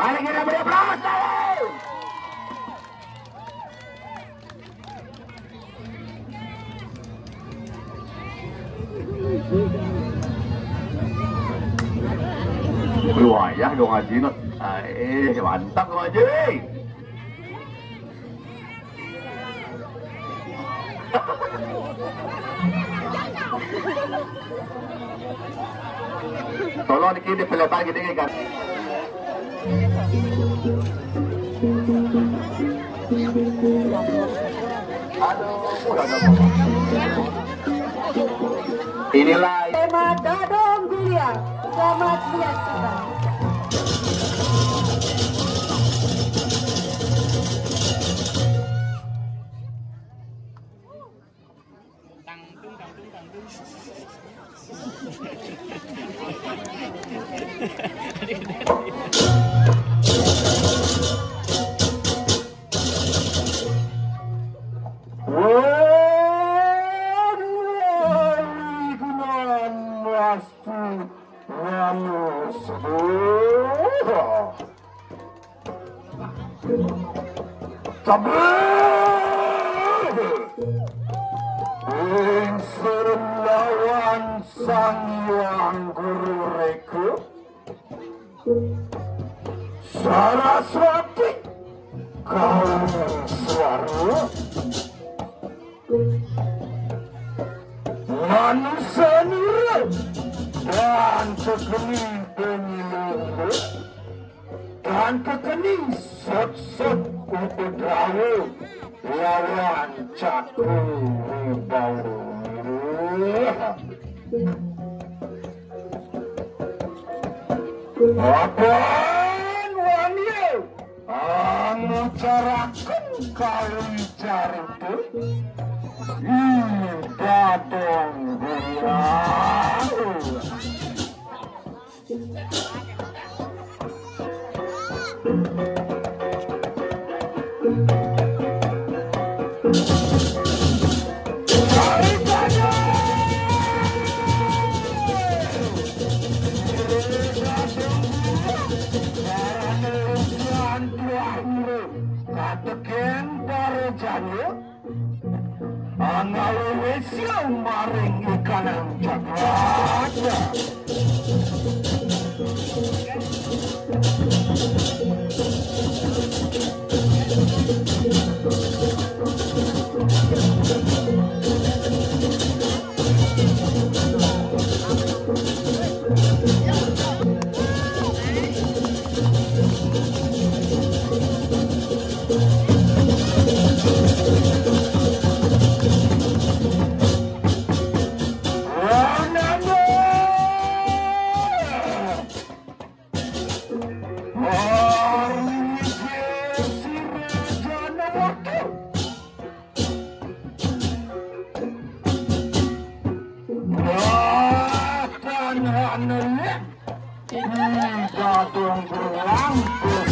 Paling kita beri aplaus tadi. Lumayan dong Haji. Mantap dong Haji. Tolong dikit peletar gini kan. Aduh, udah inilah tema Dodong Gulia. Selamat menyaksikan. lawan sang yang guru reku Saraswati kaum suara manusia nurul dan kekening penyilu dan kekening sot-sot upedrawu lawan cakru bau apaan wanita ngucarakan kalau cari itu dadong beliau Anawesya maring ikanang jagrada dadong berlampus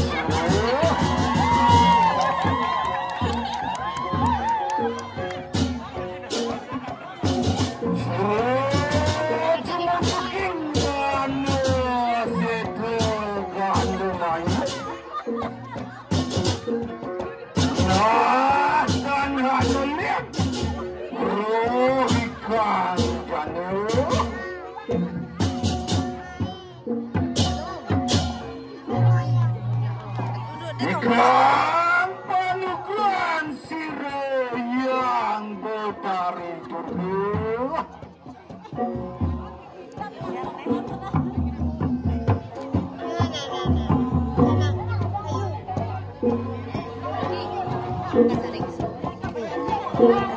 panukuan siro yang bertari turun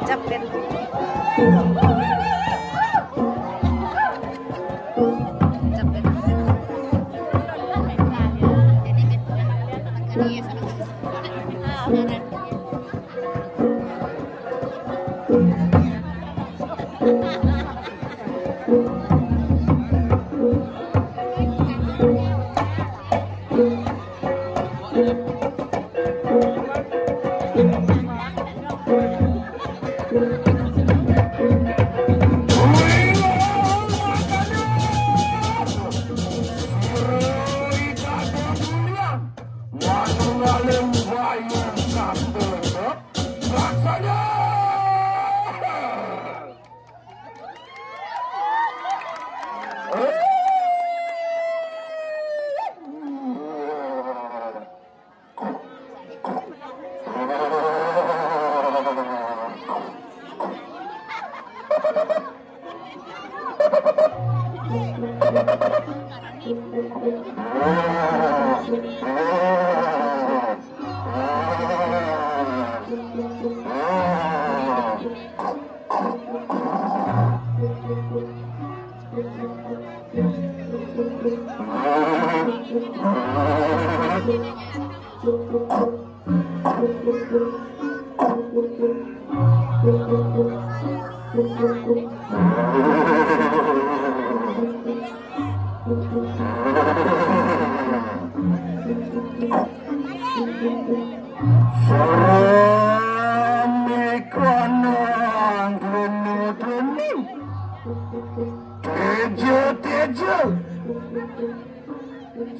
Capek. Thank you.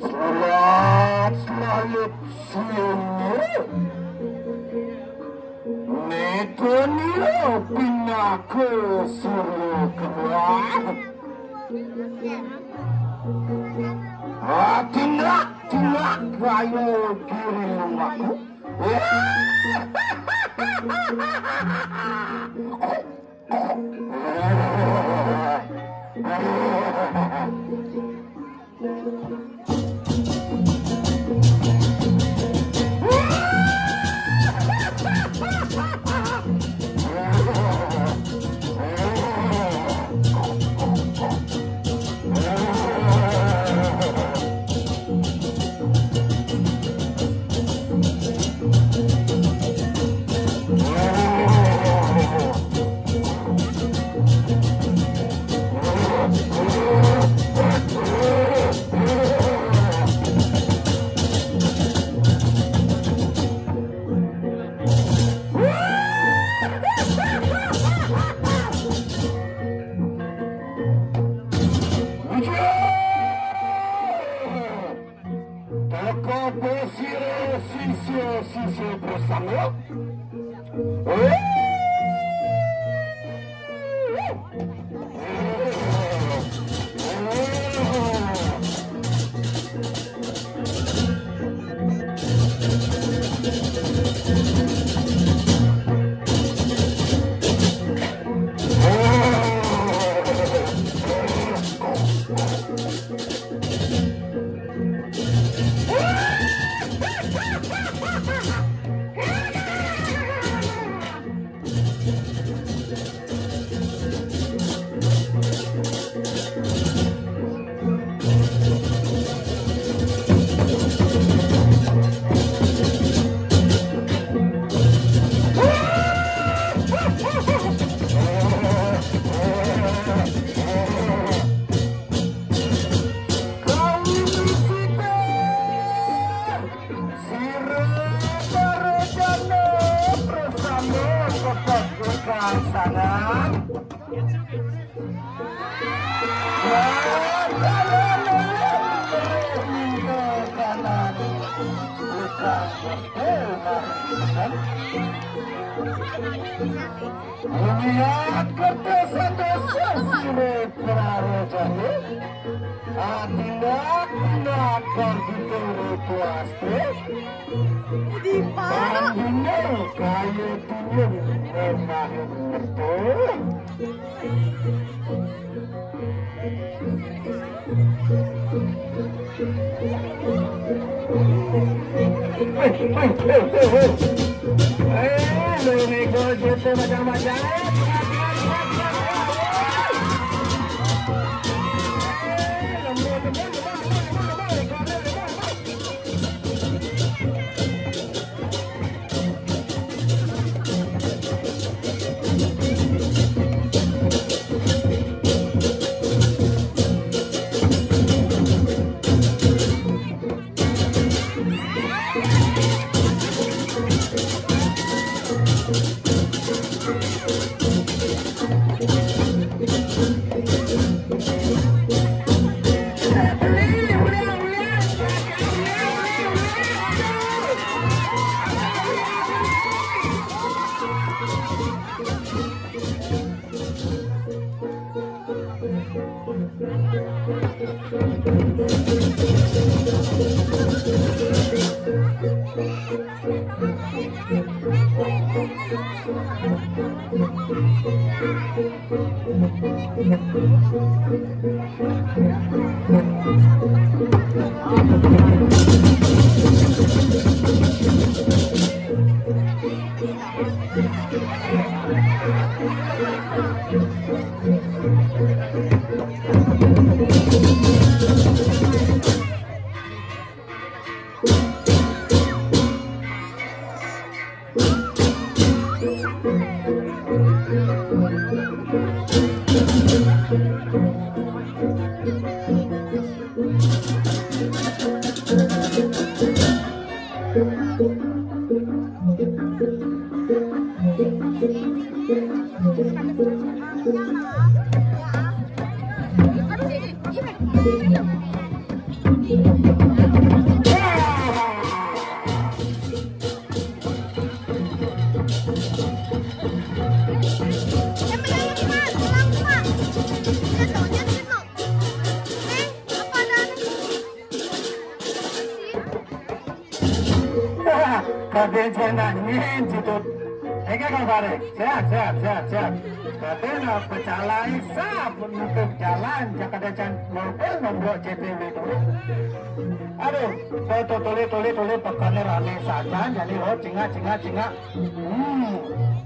Salat salat sini Netonio pindah ke suruh keluar. Tinggal kayu kiri rumahku. Sisi bersama. Lihat kertas-kertas sulit berarojane, tindak gitu kuastre. Di mana? Benar kayu tuyul memang betul. Lu nego gitu macam-macam. Kadang saya nangin situ. Eka kau bare, sehat. Kadang pecalai sah menutup jalan, jika can mobil nomor CTW itu. Aduh, tole pekannya rame saja, jadi cinga.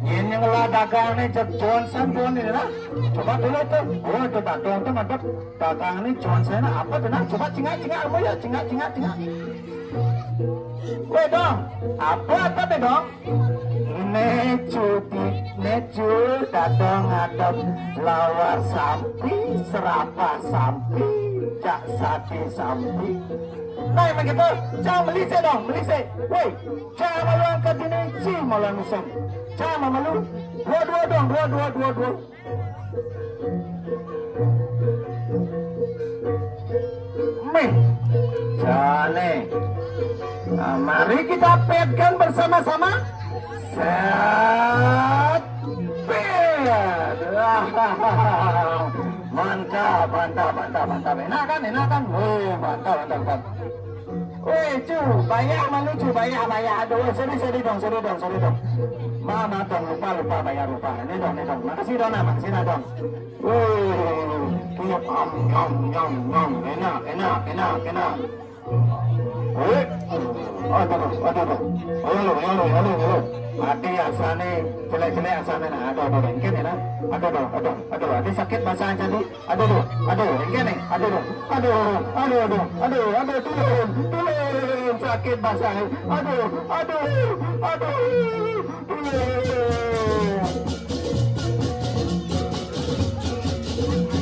Ini ngelah dagangnya Johnson ini lah. Coba dulu tuh, tuh dagang tuh mantap. Dagangnya Johnson apa tuh nah? Coba cinga, apa ya cinga. Weh dong, apa deh dong? Necu, dadong adem, lawar sampi, serapa sampi, cak sate sampi. Nah emang gitu, jangan melise dong, melise. Woi, jangan malu angkat ini, malu angusem. Jangan malu, dua dong, dua. Meh, jane. Nah, mari kita petkan bersama-sama. Set, pet. Mantap. Enakan. Mantap. Weh, bayar. Aduh, sedih dong. Mama dong, lupa bayar. Ini dong. Makasih dong. Wih, nyam. Enak. Aduh. Halo. Adi asane, jelek asane nah. Aduh, engken ya. Aduh. Adi sakit basah jadi. Aduh, engken nih. Aduh. Turun. Sakit basah. Aduh.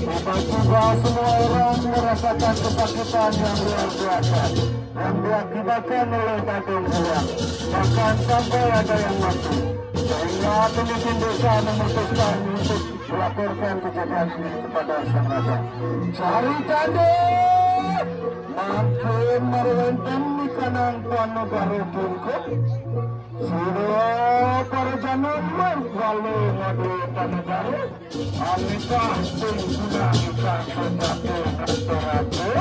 Tiba-tiba semua orang merasakan kesakitan yang luar biasa yang diakibatkan oleh jantung bulan. Bahkan sampai ada yang mati. Sehingga pemimpin desa memutuskan untuk melaporkan kejadian ini kepada sang raja. Cari candi, makin merwenten di kanan panu baru tungkuk. Sudah para jangan walau ngadu pada baru. Anikah sing sudah kita sejati ratu.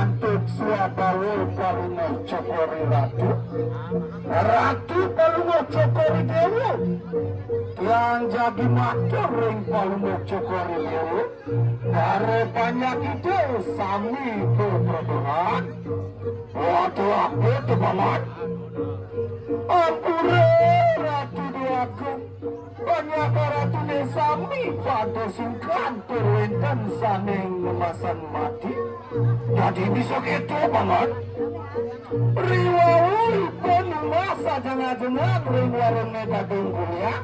Untuk suabawa palungo cokori ratu palungo cokori dewa yang jadi matur ring palungo cokori dewa dari banyak itu sami berpertuhan waktu aku itu banget ampure ratu doaku banyak ratu nesami pada singkan turunkan saning memasan mati. Jadi bisa gitu banget. Riwawul penuh masa jengah-jengah ring-warungnya dadung kuliah.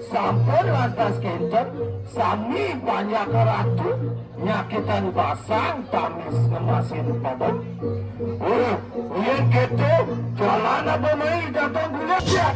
Sampun lantas kentot, sami banyak ratu, nyakitan basang, tamis ngemasin padat. Yang gitu, jalan apa main dadung kuliah ya?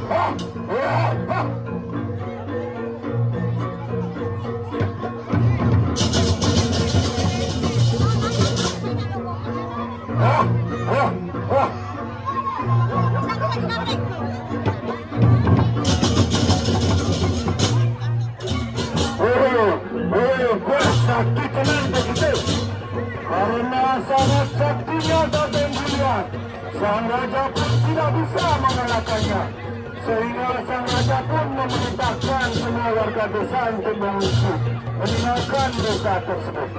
Sakti tenang begitu karena sangat saktinya Dadung Giliat. Sang raja pun tidak bisa mengalahkannya. sehingga sang raja pun memerintahkan semua warga desa untuk mengungsi meninggalkan desa tersebut.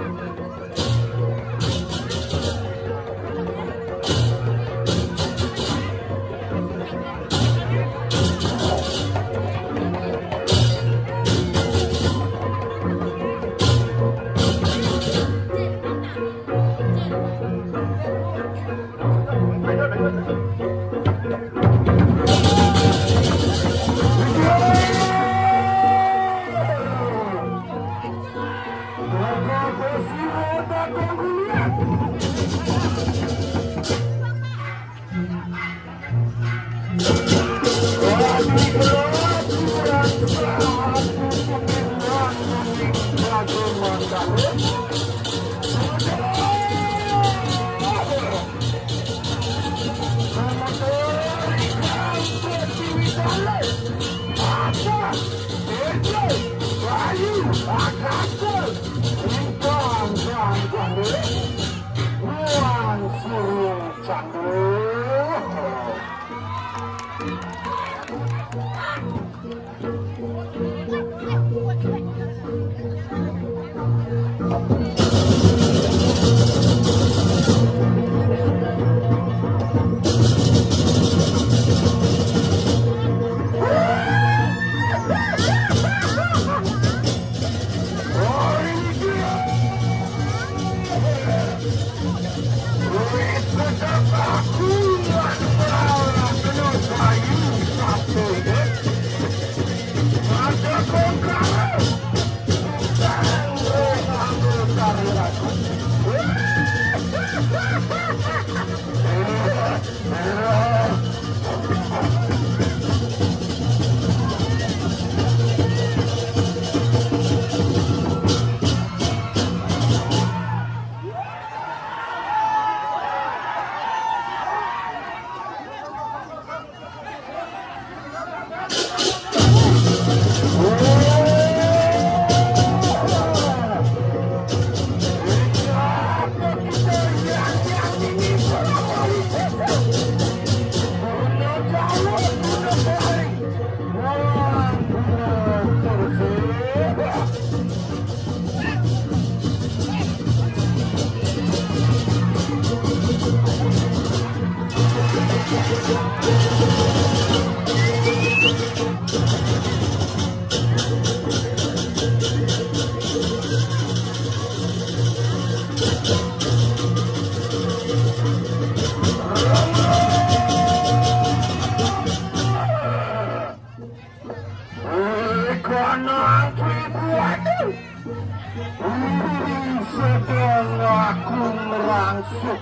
Setelah aku merangsuk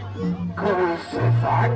ke sifat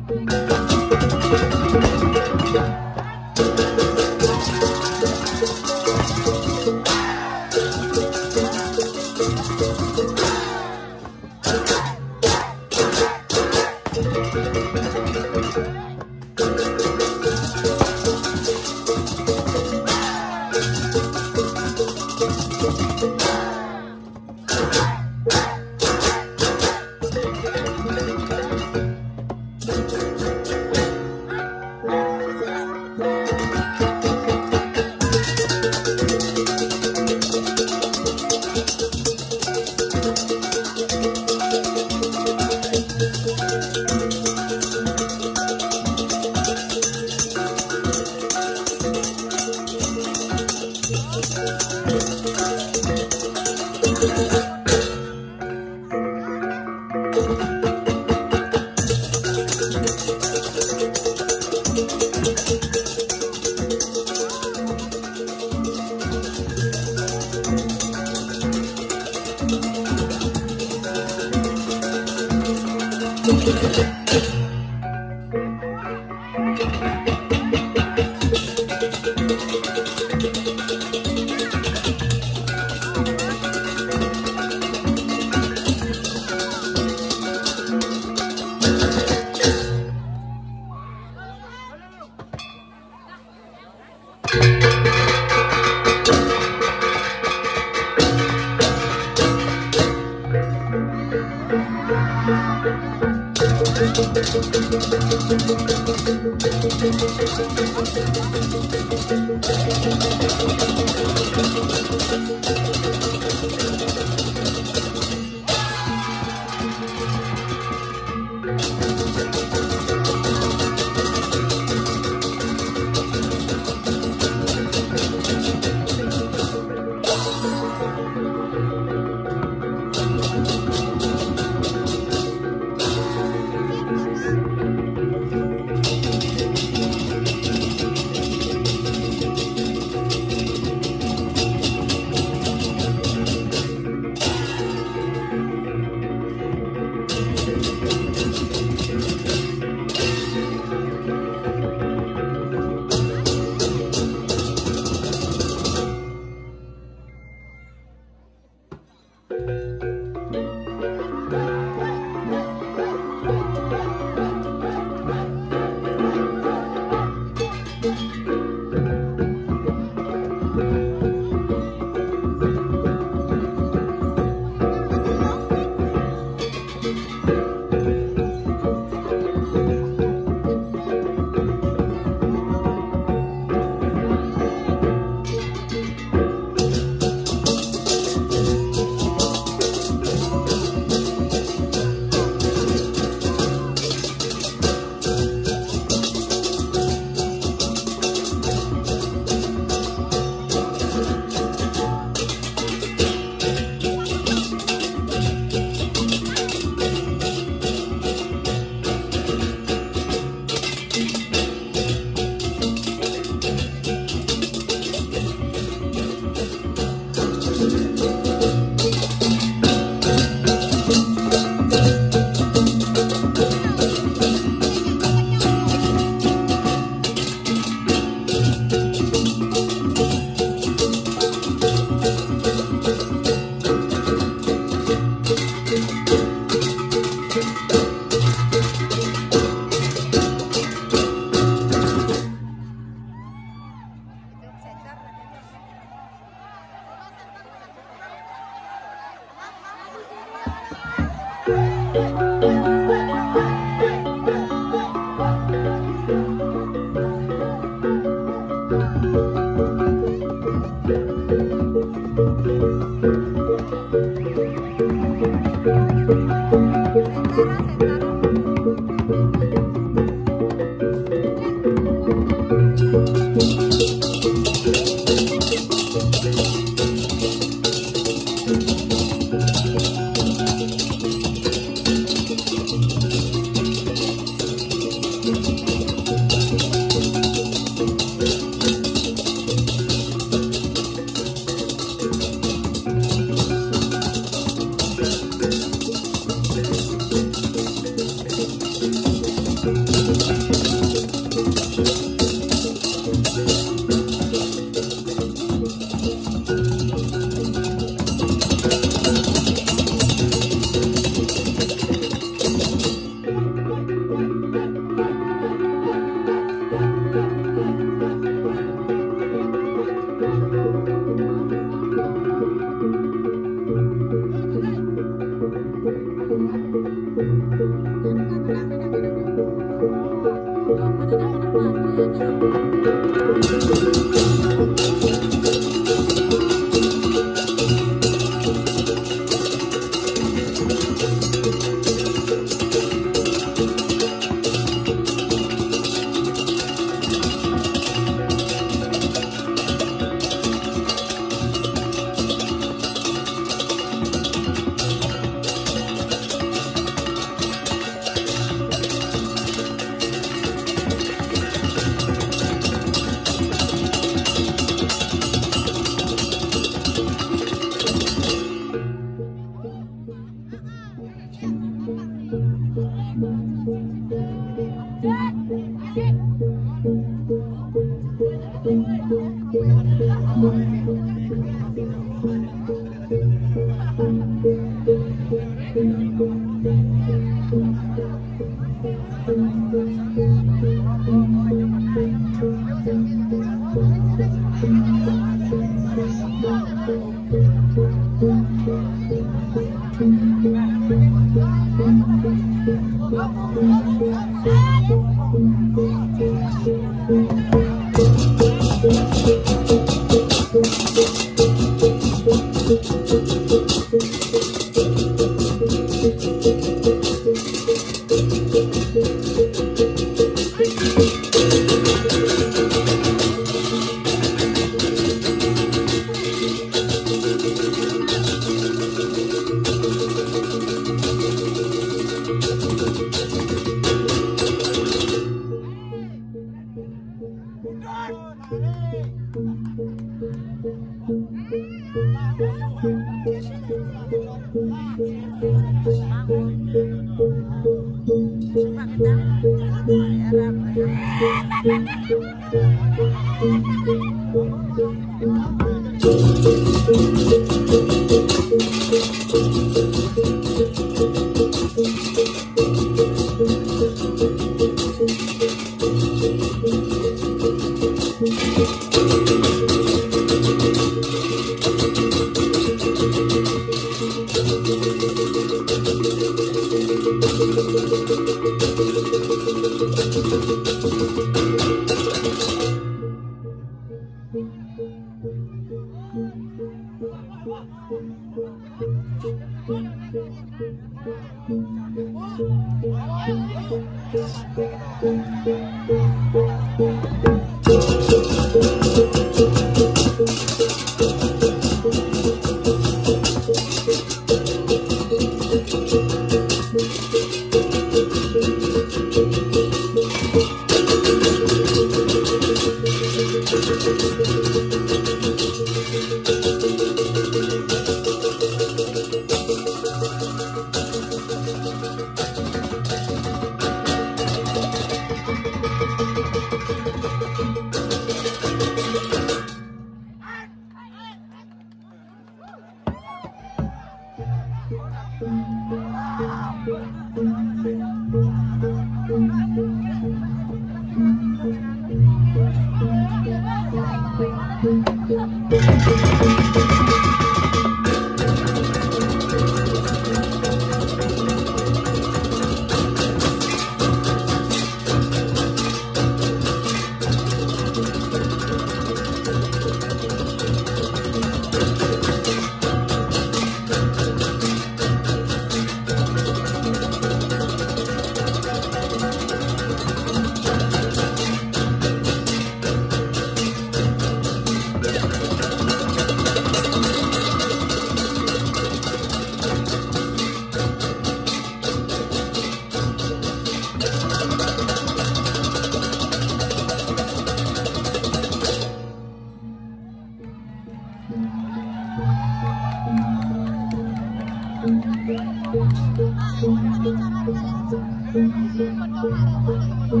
Ya,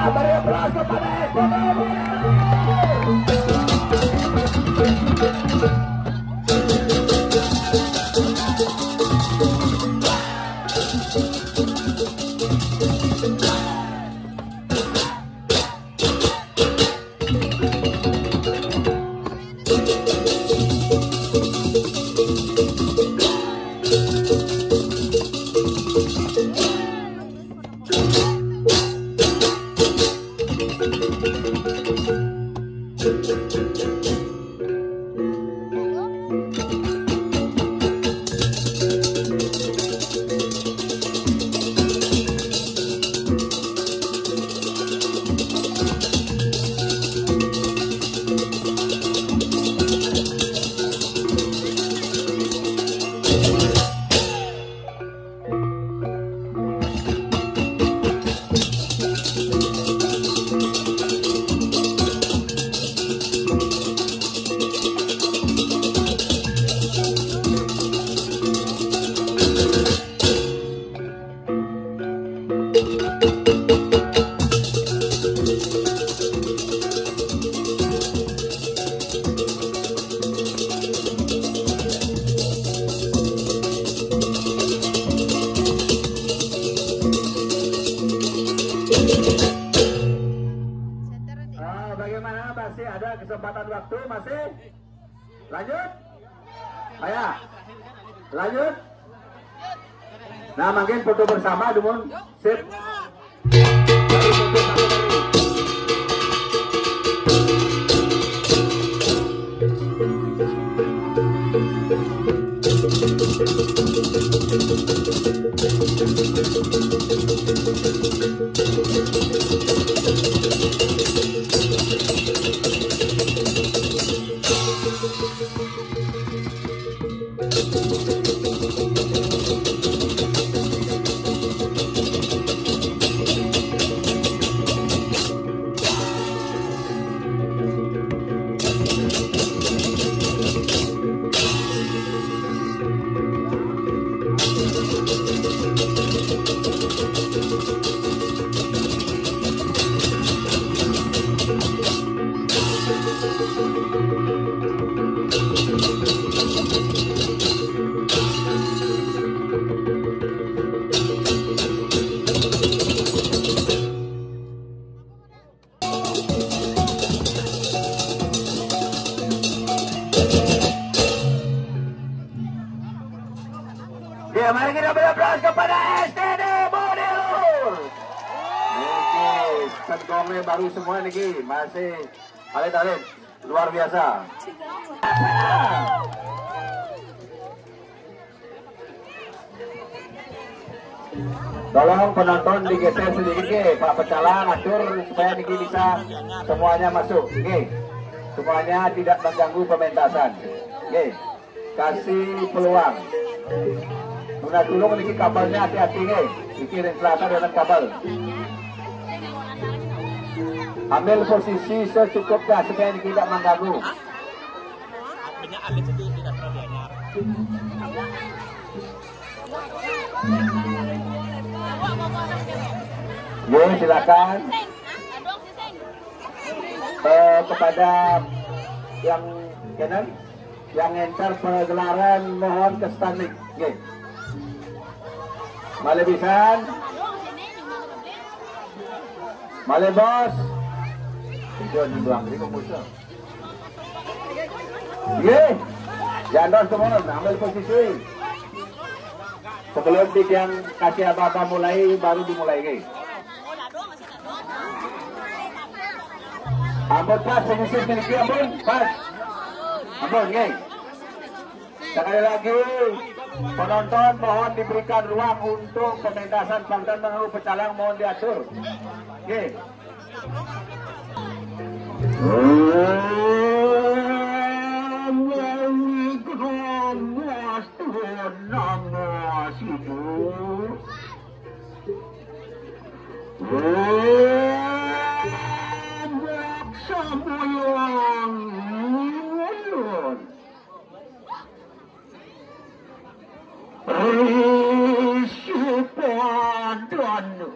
beri aplaus kepada ekonomi. Bagaimana, masih ada kesempatan waktu, masih lanjut, ayah lanjut. Nah, makin foto bersama dumun sip. Baru foto satu kali. Ya, mari kita beri aplaus kepada STD Model. Oke, senggongnya baru semua nih, masih alit-alit, luar biasa. Tolong penonton digeser sedikit, Pak Pecalang, atur supaya Niki bisa semuanya masuk. Semuanya tidak mengganggu pementasan. Kasih peluang. Tuna tulung niki kabelnya hati-hati Niki ventilator dengan kabel. Ambil posisi secukupnya supaya Niki tidak mengganggu. Silakan. Kepada yang kanan, yang enter pergelaran mohon ke standing. Male pisan. Male bos. Itu di doang ini komputer. Jangan semua ambil posisi. Sebelum yang kasih apa-apa mulai, baru dimulai Ampun pas posisi miliki ampun pas. Ampun sekali lagi penonton mohon diberikan ruang untuk pementasan Bangtan Mengalu Pecalang, mohon diatur. Padanu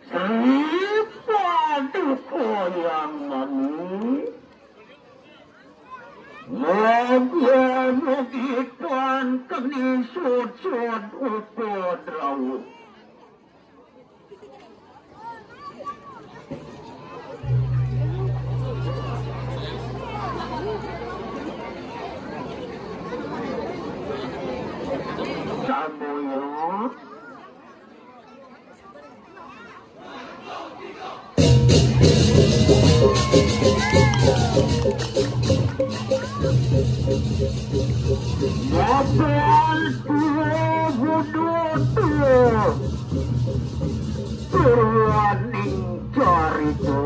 Sripadu koyang mami Moga-moga Tuhan kini sud-sud ukod rawu Samoyo Mabal tuh Turuaning carito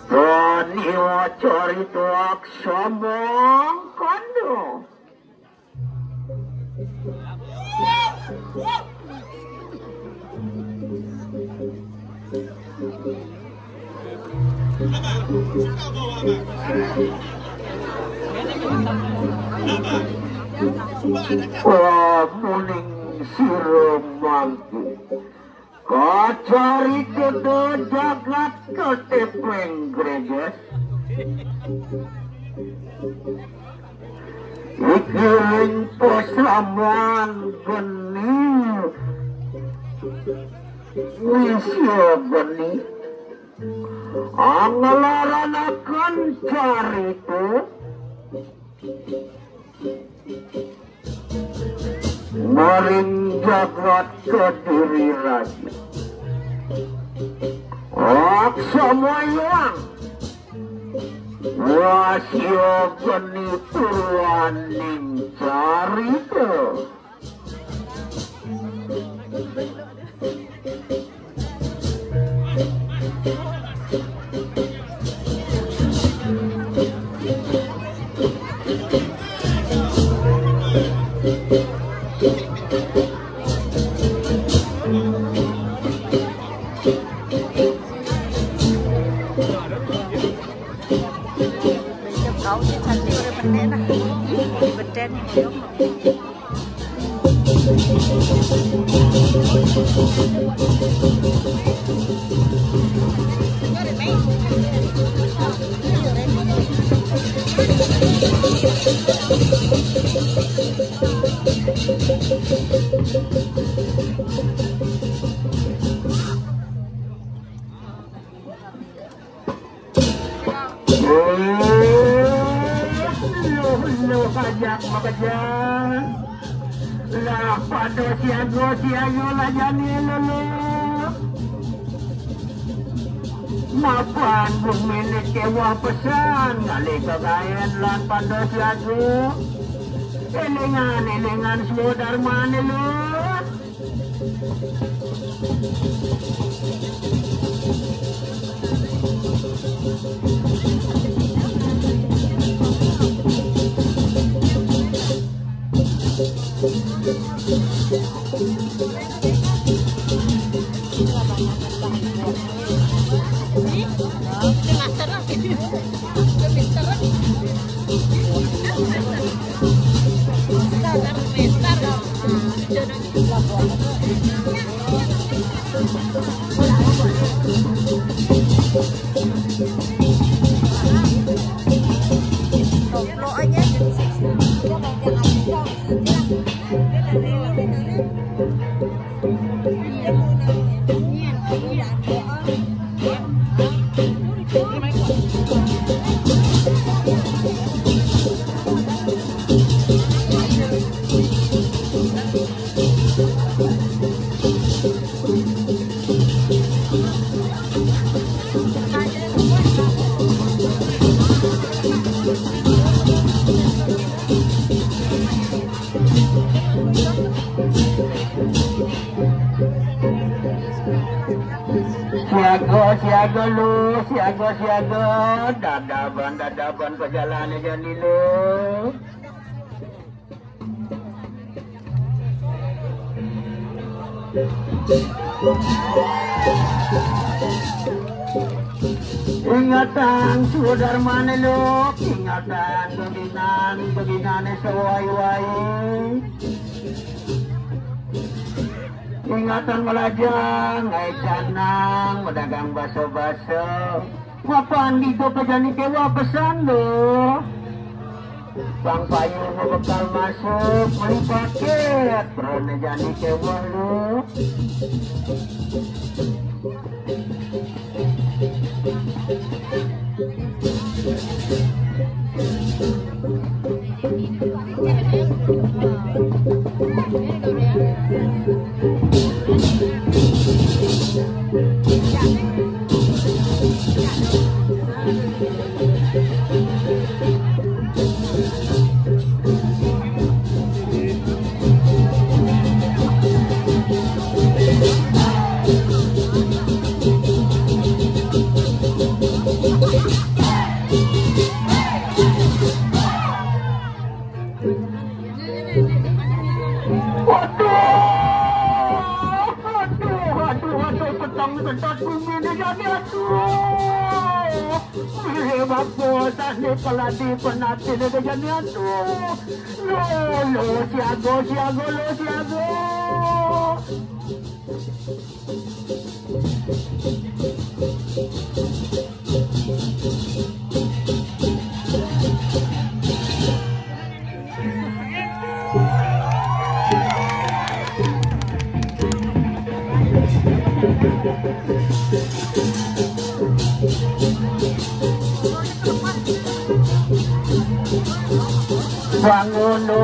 Taniwa carito aksamang kando Muning siromangku kacari kedo jagat ketepeng greges ikiring poslaman geni wisyo geni angelaran akan carito maring jagat kediri raja aksamayang wasyo geni turuaning carito Kajak makajak lah pada siago lah jani lolo mapan bumilit kewa pesan ngali kagayan lan pada siago elingan semua darman lo Siaga lu, siaga, dadaban perjalanan jadi lu. Ingatan sudar manelok, ingatan keginan sewai-wai. Ingatan melajang, ngai canang, medagang baso-baso. Wapan gitu pejani kewa pesan lo. Bang payung bekal masuk, beli paket, berani jani kewa lo. Pelati penati negajanian tuh lo siago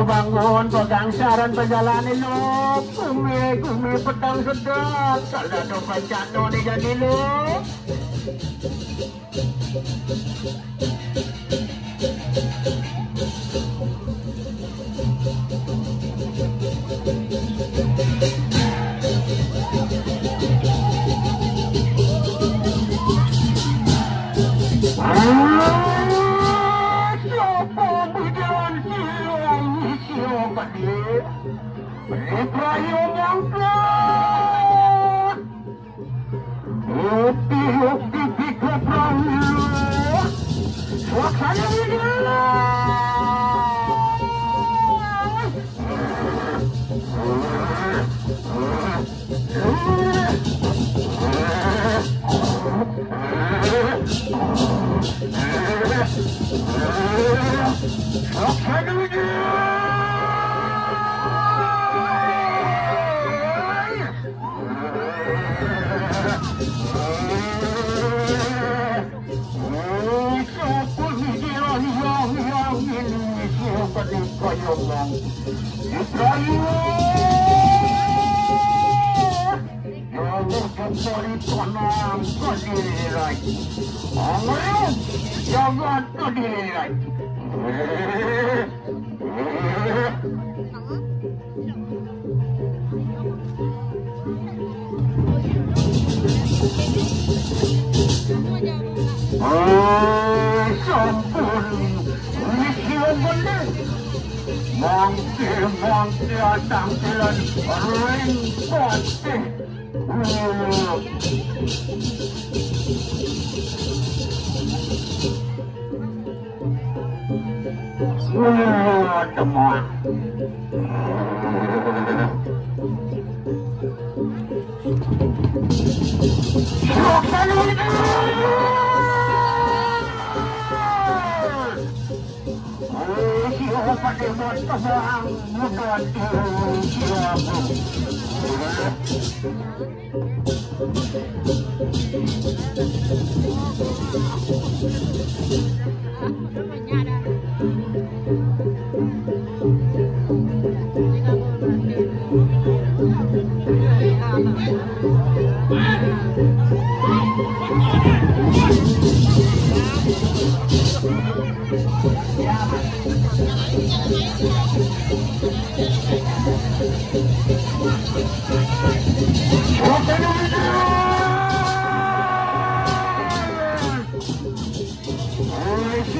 bangun pegang saran perjalanan lo kumi petang sedap kalau ada pancano nih jadi lo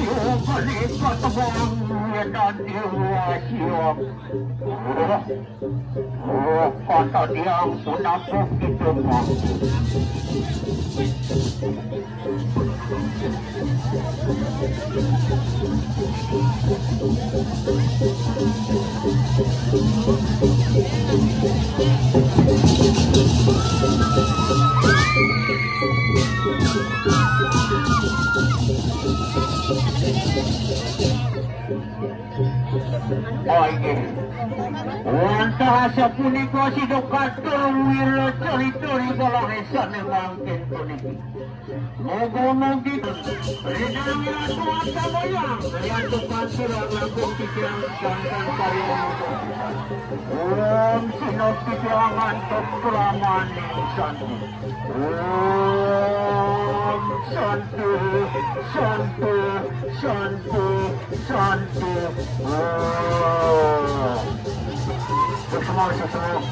balikat bang dan diwasiok. Kata dia kenapa gitu bang? Wanta sa puniko si Dukator wiro tori-tori balahesan ng mangkin puniki. Mogo-mog dito. Rinang ito at kabayang. Kaya Dukator ang lagong tikirang kantang kariyang ito. Sinopitirangan tokraman ng santo. Santo, santo, santo, santo. Semua sesuatu.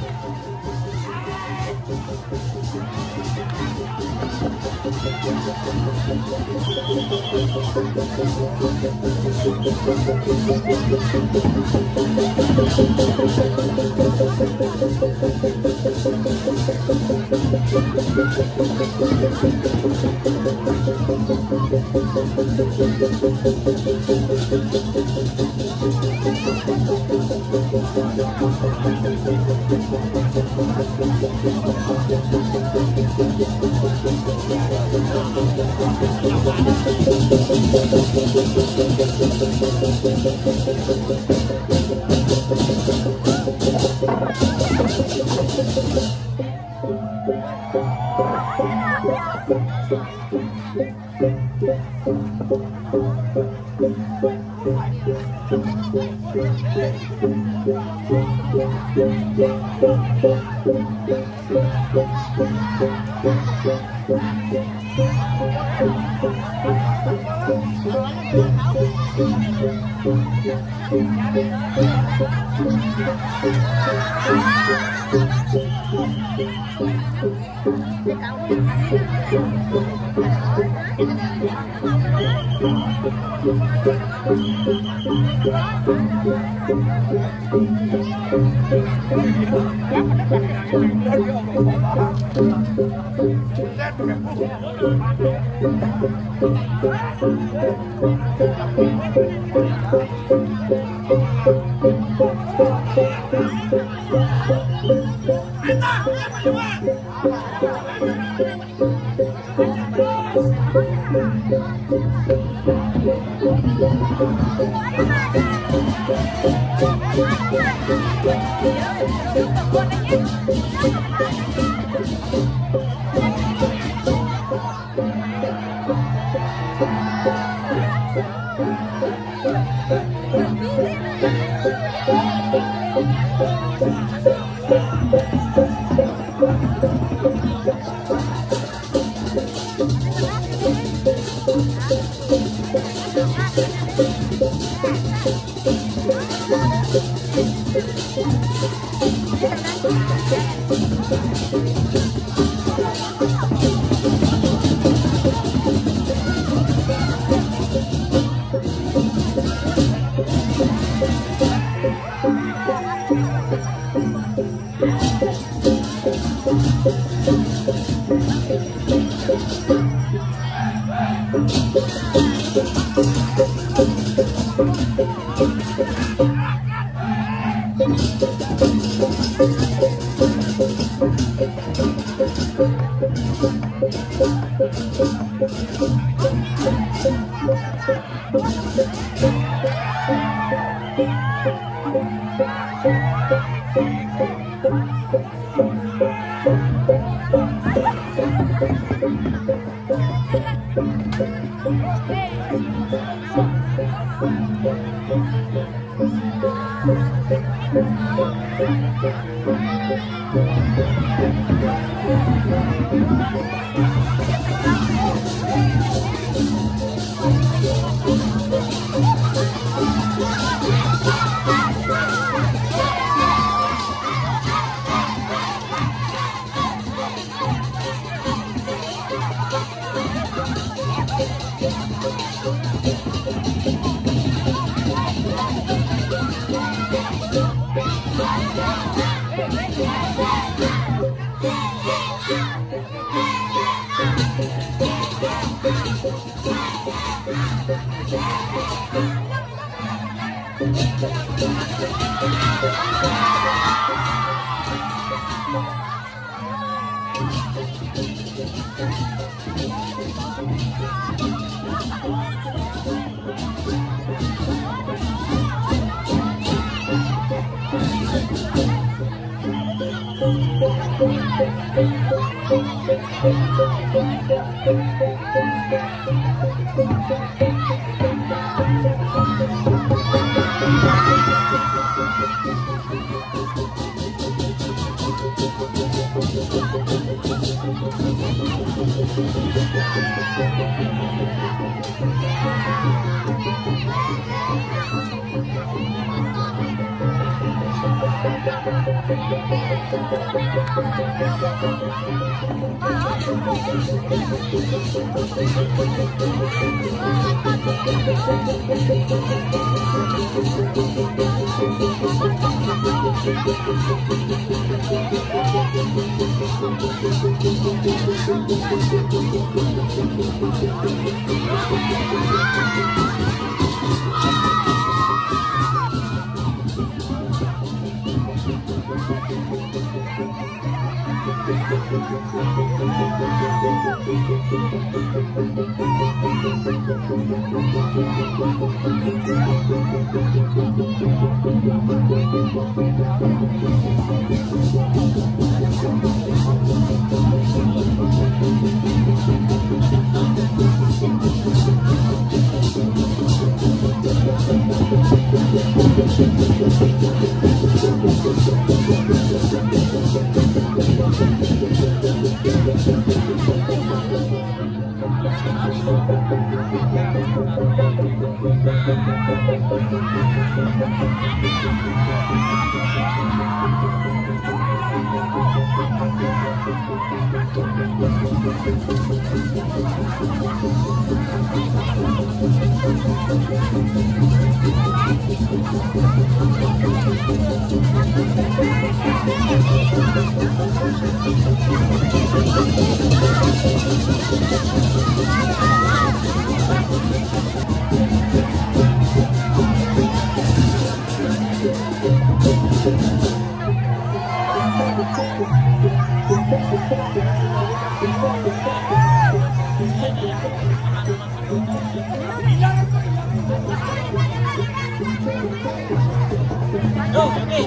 Oke.